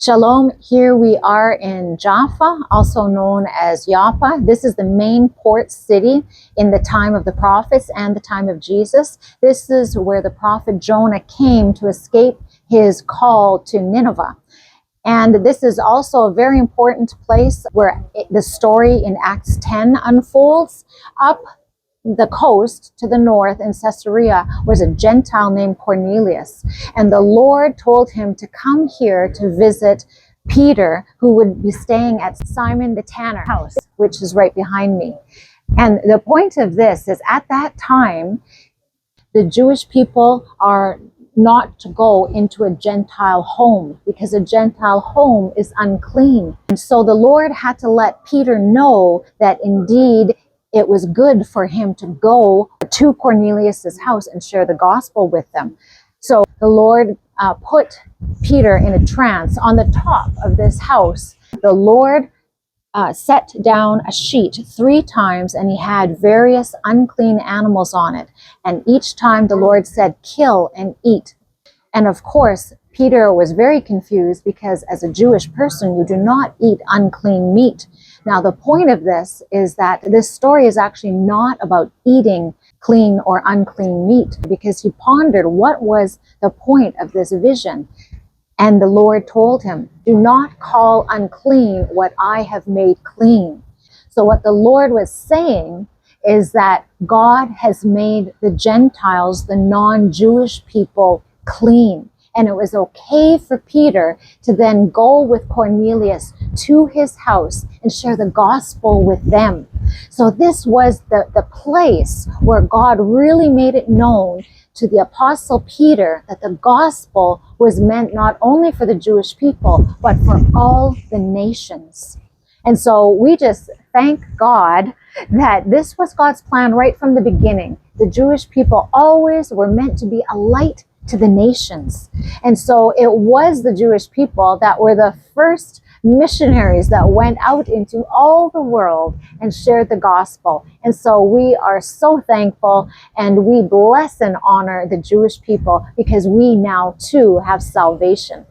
Shalom, here we are in Jaffa, also known as Joppa. This is the main port city in the time of the prophets and the time of Jesus. This is where the prophet Jonah came to escape his call to Nineveh. And this is also a very important place where the story in Acts 10 unfolds. Up the coast to the north in Caesarea was a Gentile named Cornelius. And the Lord told him to come here to visit Peter, who would be staying at Simon the Tanner house, which is right behind me. And the point of this is at that time, the Jewish people are not to go into a Gentile home because a Gentile home is unclean. And so the Lord had to let Peter know that indeed it was good for him to go to Cornelius's house and share the gospel with them. So the Lord put Peter in a trance on the top of this house. The Lord set down a sheet 3 times, and he had various unclean animals on it. And each time the Lord said, kill and eat. And of course, Peter was very confused because as a Jewish person, you do not eat unclean meat. Now, the point of this is that this story is actually not about eating clean or unclean meat, because he pondered what was the point of this vision. And the Lord told him, do not call unclean what I have made clean. So what the Lord was saying is that God has made the Gentiles, the non-Jewish people, clean. And it was okay for Peter to then go with Cornelius to his house and share the gospel with them. So this was the place where God really made it known to the apostle Peter that the gospel was meant not only for the Jewish people, but for all the nations. And so we just thank God that this was God's plan right from the beginning. The Jewish people always were meant to be a light to the nations. And so it was the Jewish people that were the first missionaries that went out into all the world and shared the gospel. And so we are so thankful, and we bless and honor the Jewish people because we now too have salvation.